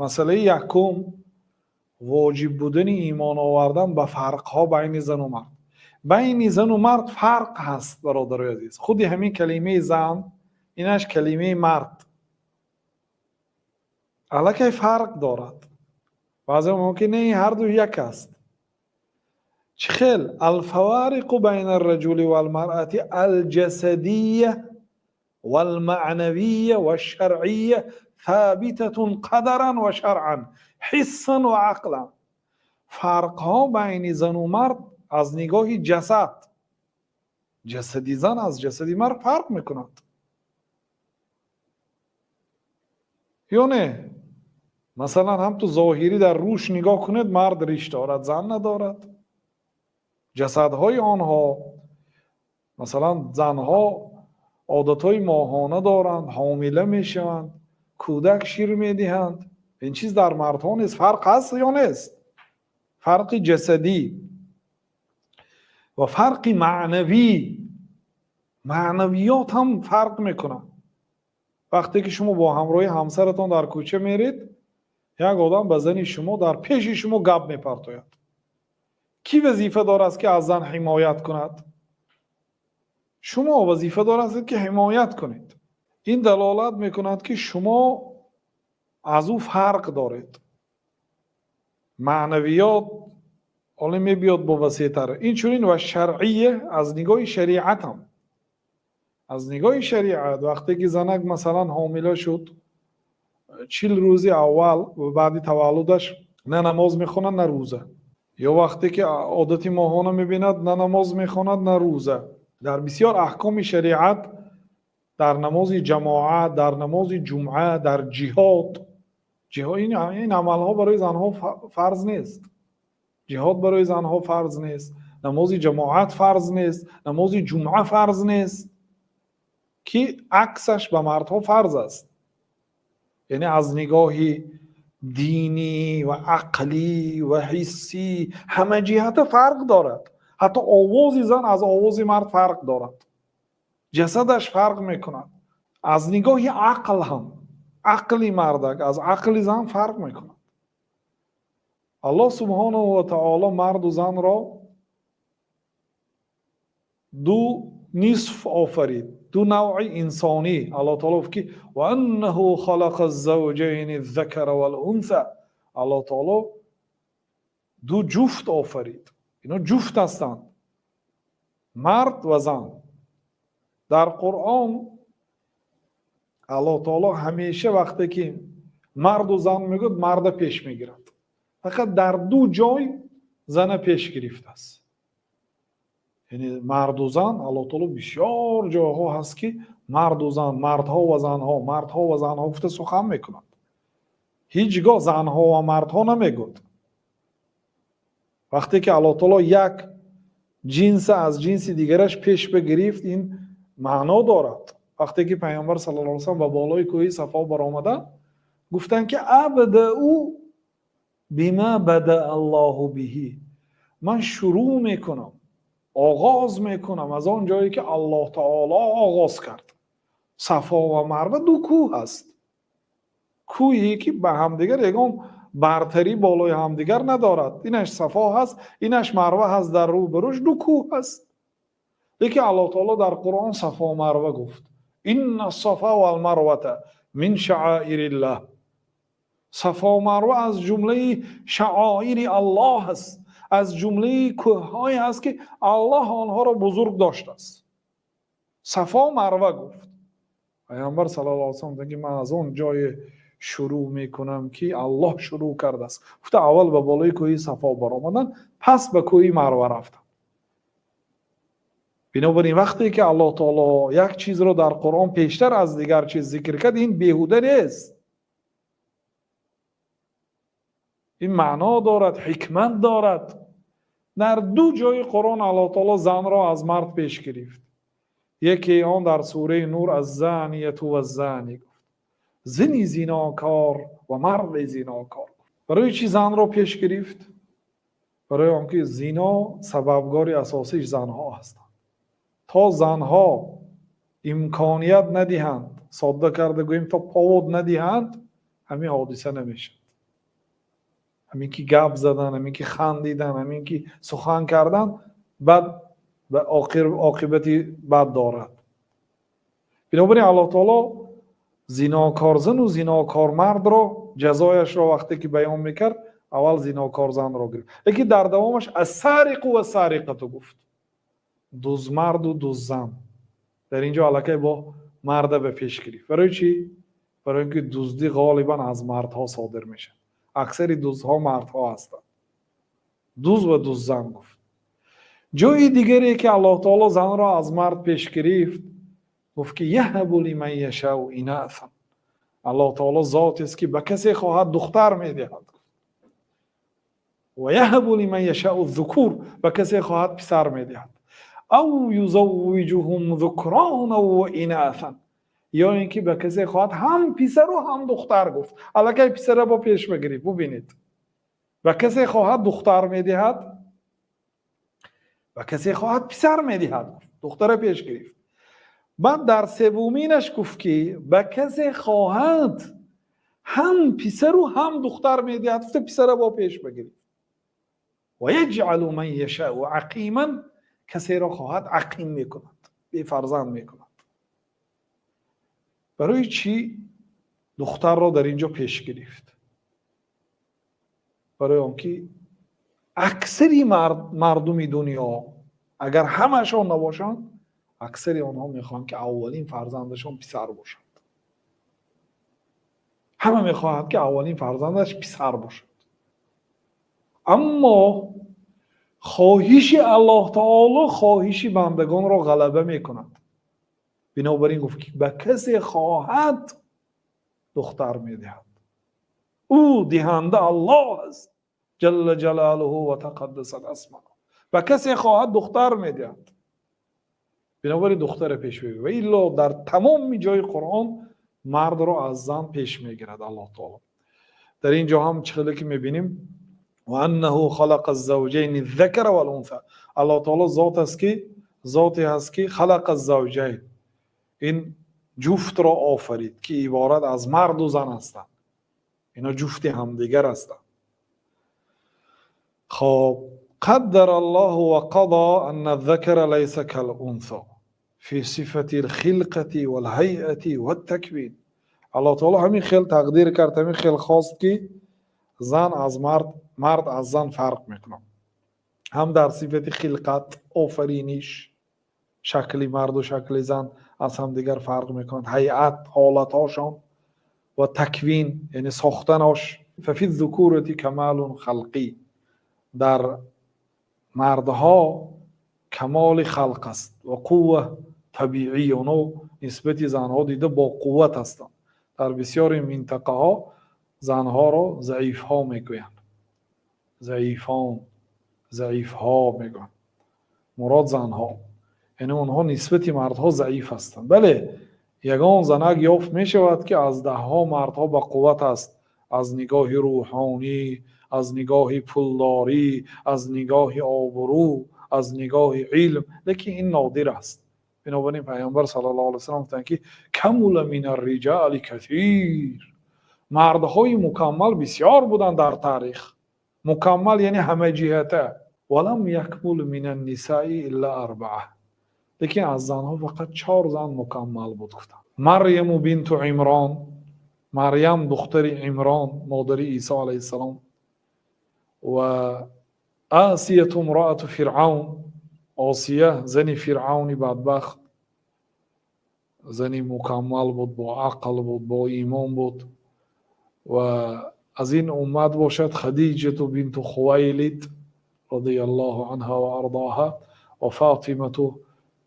مسئله یکم واجب بودن ایمان آوردن به فرقها بین زن و مرد. بین زن و مرد فرق هست برادرای عزیز. خودی همین کلمه زن اینش کلمه مرد الکی فرق دارد. بعضی ممکنه هر دو یک است. چخیل الفوارق بین الرجل والمرأة الجسدیه والمعنویه والشرعیه ثابتة قدرا و شرعا حسا و عقلا. فرقها بین زن و مرد از نگاه جسد، جسدی زن از جسدی مرد فرق میکند یا نه؟ مثلا هم تو ظاهری در روش نگاه کنید، مرد ریش دارد زن ندارد. جسدهای آنها، مثلا زنها عادتهای ماهانه دارند، حامله میشوند، کودک شیر میدهند. این چیز در مردها نیست. فرق هست یا نیست؟ فرق جسدی و فرق معنوی. معنویات هم فرق میکنن. وقتی که شما با همراهی همسرتان در کوچه میرید، یک آدم به زن شما در پیش شما گپ میپرتاید. کی وظیفه دار است که از زن حمایت کند؟ شما وظیفه دار است که حمایت کنید. این دلالت میکند که شما از او فرق دارید. معنویات حالا میبیاد با وسیع‌تر. این چونین و شرعیه از نگاه شریعت هم. از نگاه شریعت وقتی که زنک مثلا حامله شد 40 روز اول و بعد تولدش نه نماز میخواند نه روزه، یا وقتی که عادت ماهانه میبیند نه نماز میخواند نه روزه. در بسیار احکام شریعت، در نماز جماعت، در نماز جمعه، در جهاد این عملها برای زنها فرض نیست. جهاد برای زنها فرض نیست، نماز جماعت فرض نیست، نماز جمعه فرض نیست، که عکسش به مردها فرض است. یعنی از نگاه دینی و عقلی و حسی همه جهت فرق دارد. حتی آواز زن از آواز مرد فرق دارد، جسدش فرق میکند. از نگاه عقل هم عقلی مردک از عقلی زن فرق میکند. الله سبحانه و تعالی مرد و زن را دو نصف آفرید، دو نوع انسانی. الله تعالی که و انه خلق الزوجین الذکر والانثى، الله تعالی دو جفت آفرید. اینا جفت هستند، مرد و زن. در قرآن الله تعالی همیشه وقتی که مرد و زن میگوید مرد پیش میگیرد. فقط در دو جای زن پیش گرفته است. یعنی مرد و زن الله تعالی بسیار جاها هست که مرد و زن، مردها و زنها، مردها و زنها گفته سخن میکنند. هیچگاه زنها و مردها نمیگوید. وقتی که الله تعالی یک جنس از جنس دیگرش پیش بگرفت این معنا دارد. وقتی که پیامبر صلی الله علیه و سلم به بالای کوه صفا برآمدند گفتند که ابدأ بما بدأ الله به، من شروع میکنم، آغاز میکنم از آن جایی که الله تعالی آغاز کرد. صفا و مروه دو کوه است. کوهی که به همدیگر یگان برتری بالای همدیگر ندارد. اینش صفا هست، اینش مروه هست. در رو بروش دو کوه هست. لیکن الله تعالی در قرآن صفا و مروه گفت این الصفا و المروه من شعائر الله. صفا و مروه از جمله شعائر الله است، از جمله کوه‌هایی است که الله آنها را بزرگ داشته است. صفا و مروه گفت. پیامبر صلی الله علیه و سلم میگه من از اون جای شروع میکنم که الله شروع کرده است. گفت اول به بالای کوه صفا برآمدن، پس به کوه مروه رفتن. بنابراین وقتی که الله تعالی یک چیز رو در قرآن پیشتر از دیگر چیز ذکر کرد این بیهوده نیست. این معنا دارد، حکمت دارد. در دو جای قرآن الله تعالی زن را از مرد پیش گرفت. یکی آن در سوره نور از زانیه و الزانی گفت، زنی زیناکار و مرد زیناکار. برای چی زن را پیش گرفت؟ برای آنکه زنا سببگاری اساسیش زنها هستند. تا زنها امکانیت ندهند، ساده کرده گوییم تا پاود ندهند، همین حادثه نمیشه. همین که گپ زدن، همین که خندیدن، همین که سخن کردن، بعد به عاقبتی بد دارد. بنابراین الله تعالی زیناکار زن و زیناکار مرد را جزایش را وقتی که بیان میکرد اول زیناکار زن را گرفت، لیکن در دوامش السارق و السارقه گفت، دوز مرد و دوز زن. در اینجا علاقه با مرد به پیش گرفت. برای چی؟ برای اینکه دزدی غالبا از مردها صادر میشه، اکثر دزدها مردها هستند. دوز و دوز زن گفت. جای دیگری که الله تعالی زن را از مرد پیش گرفت گفت که یهب لمن یشاء اناثا. الله تعالی ذاتی است که به کسی خواهد دختر میدهد و یهب لمن یشاء الذکور، به کسی خواهد پسر میدهد. او یزوجهم ذکرانا و اناثا، یا اینکه به کسی خواهد هم پسر و هم دختر گفت. الکی پسر با پیش بگیرید ببینید، به کسی خواهد دختر میدهد، به کسی خواهد پسر میدهد، دختر پیش گرفت. بعد در سومینش گفت که به کسی خواهد هم پسر و هم دختر میدهد، گفت پسر با پیش بگیرید. و یجعل من یشاء عقیما، کسی را خواهد عقیم میکند، بی فرزند میکند. برای چی دختر را در اینجا پیش گرفت؟ برای آنکه اکثری مردم دنیا اگر همشان نباشند، اکثری آنها میخوان که اولین فرزندشان پسر باشد. همه میخواهند که اولین فرزندش پسر باشد. اما خواهش الله تعالی خواهش بندگان را غلبه میکند. بنابراین گفت که به کسی خواهد دختر میدهد. او دهنده الله است جل جلاله و تقدست اسمه. به کسی خواهد دختر میدهد. بنابراین دختر پیش بگیرد. و الا در تمام جای قرآن مرد را از زن پیش میگیرد الله تعالی. در اینجا هم چقدر که میبینیم و انه خلق الزوجین الذکر والانثى. الله تعالی ذاتی هست که خلق الزوجین، این جفت را آفرید که عبارت از مرد و زن هستند. اینا جفت همدیگر هستند. خب قدر الله و قضا ان الذکر لیس کالانثى فی صفت الخلقة والهیئة والتکوین. الله تعالی همین خیل تقدیر کرد، همین خیل خواست که زن از مرد از زن فرق میکنه. هم در صفت خلقت آفرینش، شکل مرد و شکل زن از هم دیگر فرق میکنند، هیئت حالتاشان و تکوین یعنی ساختنش. ففی الذکورة کمال خلقی، در مردها کمال خلق است و قوه طبیعی، اونو نسبت زنها دیده با قوت هستند. در بسیاری منطقه ها زنها را ضعیف ها میگویند، ضعیف ها میگویند، مراد زنها، یعنی اونها نسبت مردها ضعیف هستند. بله یگان زنک یافت می شود که از ده ها مردها با قوت است، از نگاه روحانی، از نگاه پولداری، از نگاه آبرو، از نگاه علم، لیکن این نادر است. بنابراین پیامبر صلی الله علیه و سلم گفتند که کمل من الرجال کثیر. مردهای مکمل بسیار بودند در تاریخ، مکمل یعنی همه جهته. ولم یکمل من النساء الا 4، لیکن از زنها فقط 4 زن مکمل بود. گفتند مریم بنت عمران، مریم دختر عمران مادر عیسی علیه السلام، و آسیه امرأة فرعون، آسیه زن فرعون بدبخت، زنی مکمل بود، با عقل بود، با ایمان بود. و از این امت باشد خدیجه بنت خویلد رضی الله عنها و ارضاها و فاطمه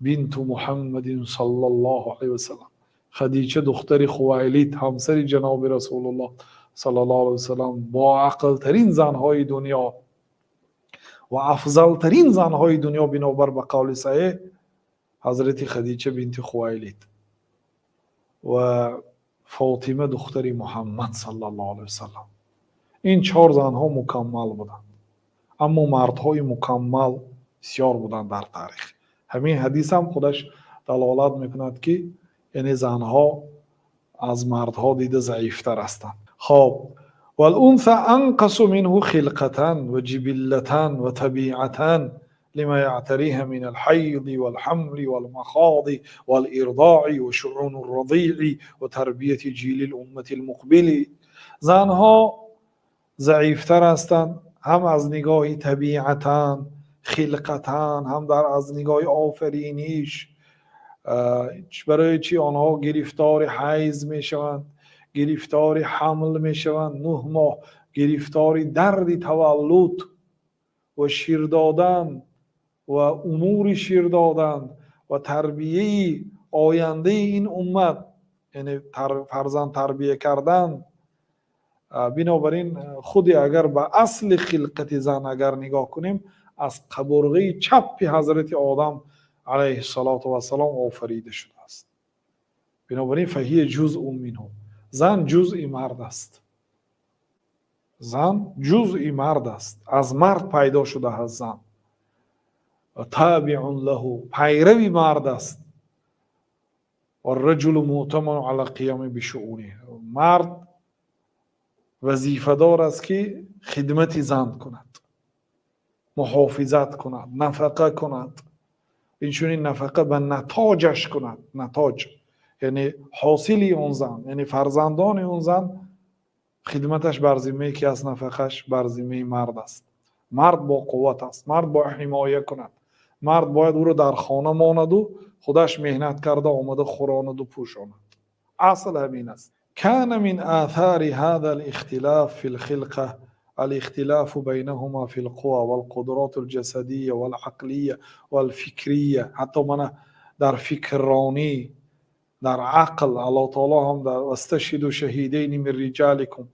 بنت محمد صلی الله علیه و سلم. خدیجه دختر خویلد همسر جناب رسول الله صلی الله علیه و سلم، با عقل ترین زنهای دنیا و افضل ترین زنهای دنیا بنابر به قول صحیح حضرت خدیجه بنت خویلد، و فاطمه دختر محمد صلی الله علیه و سلم. این 4 زنها مکمل بودند، اما مردهای مکمل بسیار بودند در تاریخ. همین حدیث هم خودش دلالت میکند که یعنی زنها از مردها دیده ضعیفتر هستند. خب والأنثى أنقص منه خلقة وجبلة وطبيعة لما يعتريها من الحيض والحمل والمخاض والإرضاع وشؤون الرضيع وتربية جيل الأمة المقبل. زنها ضعیفتر هستند، هم از نگاه طبیعتاً، خلقتاً، هم در از نگاه آفرینیش. برای چی آنها گرفتار حیض می شوند، گرفتار حمل می شوند، 9 ماه گرفتار درد تولد و شیر دادن و امور شیر دادن و تربیه آینده این امت، یعنی فرزند تربیه کردن. بنابراین خودی اگر به اصل خلقت زن اگر نگاه کنیم، از قبرغه چپ حضرت آدم علیه السلام آفریده شده است. بنابراین فهی جزء منه، زن جزء مرد است. زن جزء مرد است، از مرد پیدا شده است زن. و تابع له، پیروی مرد است. و الرجل مؤتمن علی قیام بشؤونه، مرد وظیفه دار است که خدمت زن کند، محافظت کند، نفقه کند. این نفقه به نتاجش کند. نتاج یعنی حاصلی اون زن، یعنی فرزندان اون زن، خدمتش بر ذمه کی است؟ نفقش بر ذمه مرد است. مرد با قوت است، مرد با حمایه کند، مرد باید او رو در خانه ماند و خودش مهنت کرده آمده خوراند و پوشاند. اصل همین است. كان من آثار هذا الاختلاف في الخلقة الاختلاف بينهما في القوى والقدرات الجسدية والعقلية والفكرية. حتی من در فکرانی، در عقل، الله تعالی هم در واستشهدوا شهیدین من رجالکم،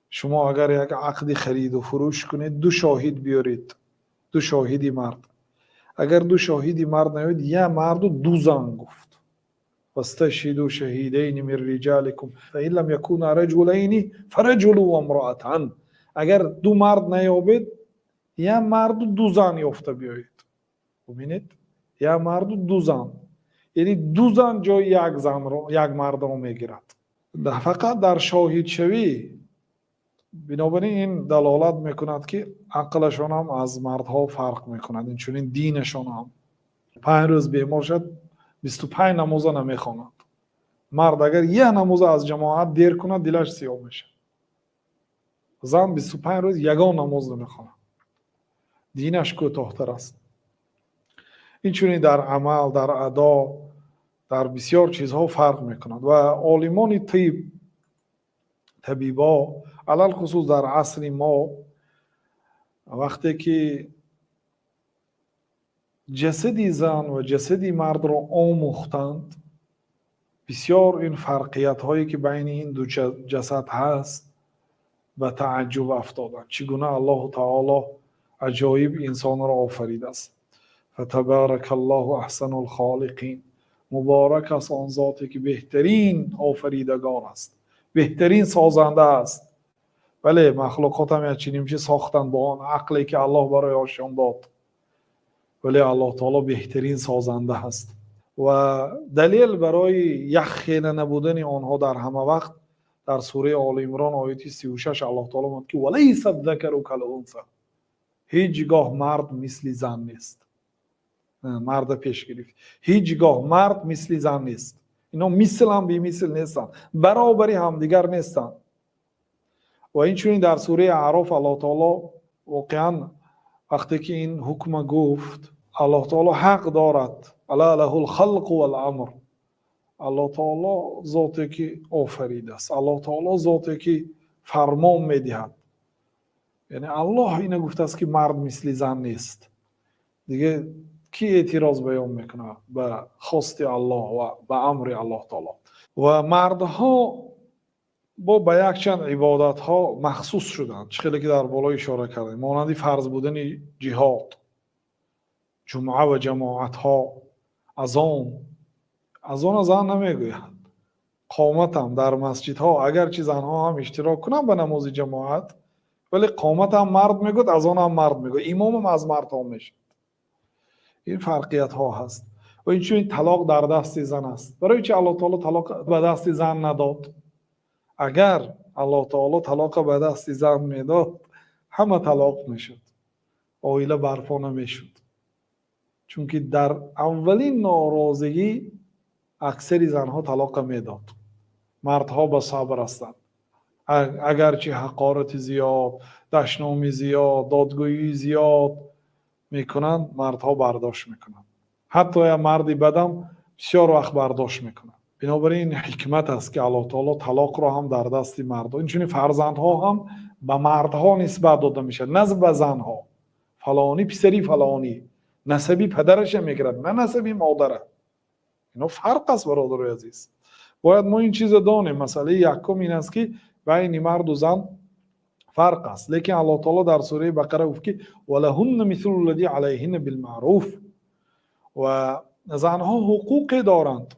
شما اگر یک عقد خرید و فروش کنید 2 شاهد بیارید، 2 شاهدی مرد. اگر 2 شاهدی مرد نیاید، یا مرد و 2 زن گفت. واستشهدوا شهیدین من رجالکم فإن لم یکونا رجلین فرجل و امرأتان. اگر 2 مرد نیابید، یا مرد و 2 زن یافته بیایید. ببینید، یا مرد و 2 زن، یعنی 2 زن جای یک زن رو، یک مرد رو میگیرد. فقط در شاهد شوی. بنابراین این دلالت میکند که عقلشان هم از مردها فرق میکند. این چون دینشان هم 5 روز بیمار شد 25 نماز نمیخواند. مرد اگر 1 نماز از جماعت دیر کند دلش سیاه میشه. زن 25 روز یگان نماز نمیخواند. دینش کوتاه‌تر است. این چون در عمل، در ادا، در بسیار چیزها فرق میکند. و عالمان طبیبا علل خصوص در عصر ما، وقتی که جسدی زن و جسدی مرد را آموختند، بسیار این فرقیت هایی که بین این 2 جسد هست به تعجب افتادند. چگونه الله تعالی عجایب انسان را آفریده است. فتبارک الله احسن الخالقین. مبارک است آن ذاتی که بهترین آفریدگار است، بهترین سازنده است. بله، مخلوقات هم چنین چیز ساختند با آن عقلی که الله برایشان داد، ولی الله تعالی بهترین سازنده هست. و دلیل برای یخخیره نبودن آنها در همه وقت در سوره آل عمران آیه 36 الله تعالی میگه که ولیس الذکر کالانثی، هیچگاه مرد مثل زن نیست. مرد پیش گرفت، هیچگاه مرد مثل زن نیست. اینا مثل هم بی مثل نیستن، برابری همدیگر نیستن. و این چون در سوره اعراف الله تعالی واقعا وقتی که این حکم گفت، الله تعالی حق دارد، الا له الخلق والامر. الله تعالی ذاتی که آفریده است، الله تعالی ذاتی که فرمان میدهد. یعنی الله اینو گفته است که مرد مثل زن نیست. دیگه کی اعتراض بیان میکنه به خواست الله و به امر الله تعالی؟ و مردها با به یک چند عبادت ها مخصوص شدند، چخیلی که در بالا اشاره کردیم، مانند فرض بودن جهاد، جمعه و جماعت ها، اذان زن نمیگویند. قامت هم در مسجد ها اگرچه زنها هم اشتراک کنند به نماز جماعت، ولی قامت هم مرد میگوید، اذان هم مرد میگوید، امام هم از مرد ها میشه. این فرقیت ها هست. و این چون طلاق در دست زن است. برای چه الله تعالی طلاق به دست زن نداد؟ اگر الله تعالی طلاق به دست زن میداد همه طلاق میشد، عائله برپا نمیشد. چون که در اولین ناراضگی اکثر زنها طلاق میداد. مردها با صبر هستند، اگرچه حقارت زیاد، دشنامی زیاد، دادگویی زیاد میکنند، مردها برداشت میکنند. حتی یا مردی بدم بسیار وقت برداشت میکنند. بنابراین حکمت است که الله تعالی طلاق را هم در دست مردها، اینچنین فرزندها هم به مردها نسبت داده میشه، نه به زنها. فلانی پسری فلانی، نسبی پدرش میگیرد، نه نسبی مادره. اینا فرق است برادر عزیز. باید ما این چیز دانیم. مسئله یکم این است که بین مرد و زن فرق است. لیکن الله تعالی در سوره بقره گفت که ولهن مثل الذی علیهن بالمعروف، و زنها حقوق دارند،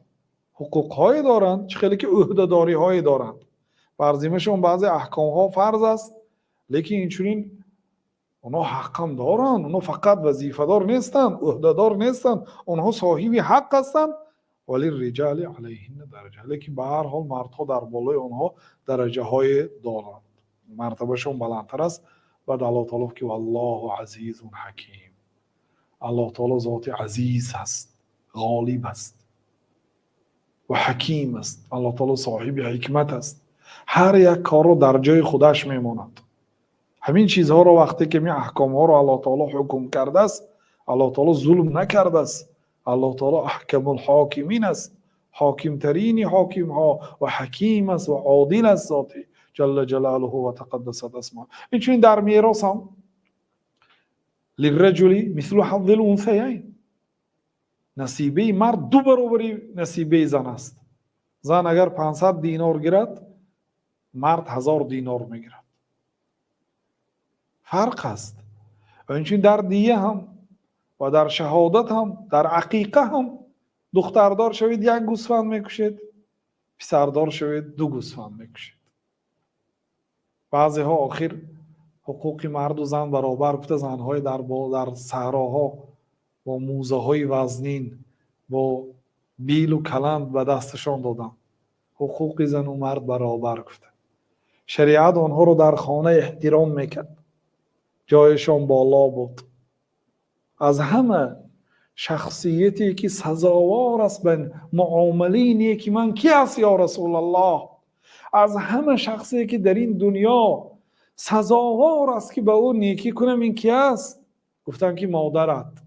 حقوق های دارند، چه خیلی که عهده‌داری های دارند. فرضیمشون بعضی احکام ها فرض است، لیکن اینچنین اونا حق هم دارند. اونا فقط وظیفه دار نیستند، عهده دار نیستند، اونها صاحب حق هستند. ولی الرجال علیهن درجه، لیکن به هر حال مردها در بالای اونها درجه های دارند، مرتبهشون بلندتر است. بعد الله تعالی که والله عزیز حکیم، الله تعالی ذات عزیز است، غالب است و حکیم است. الله تعالی صاحب حکمت است، هر یک کار رو در جای خودش میماند. همین چیزها رو وقتی که می احکام ها رو الله تعالی حکم کرده است، الله تعالی ظلم نکرده است. الله تعالی احکم الحاکمین است، حاکم ترین حاکم ها، و حکیم است و عادل است ذاتی جل جلاله و تقدست اسماء. اینچنین در میراث هم للرجل مثل حظ الانثیین، نصیبه مرد دو برابری نصیبه زن است. زن اگر 500 دینار گیرد، مرد 1000 دینار میگیرد. فرق است. و اینچنین در دیه هم و در شهادت هم، در عقیقه هم دختردار شوید یک گوسفند میکشید، پسردار شوید 2 گوسفند میکشید. بعضی ها آخر حقوق مرد و زن برابر گفته، زنهای در صحراها با موزه های وزنین با بیل و کلند به دستشان دادن، حقوق زن و مرد برابر گفته. شریعت آنها رو در خانه احترام میکرد، جایشان بالا بود. از همه شخصیتی که سزاوار است به معامله نیکی من کی است یا رسول الله؟ از همه شخصی که در این دنیا سزاوار است که به او نیکی کنم، این کی است؟ گفتن که مادرت.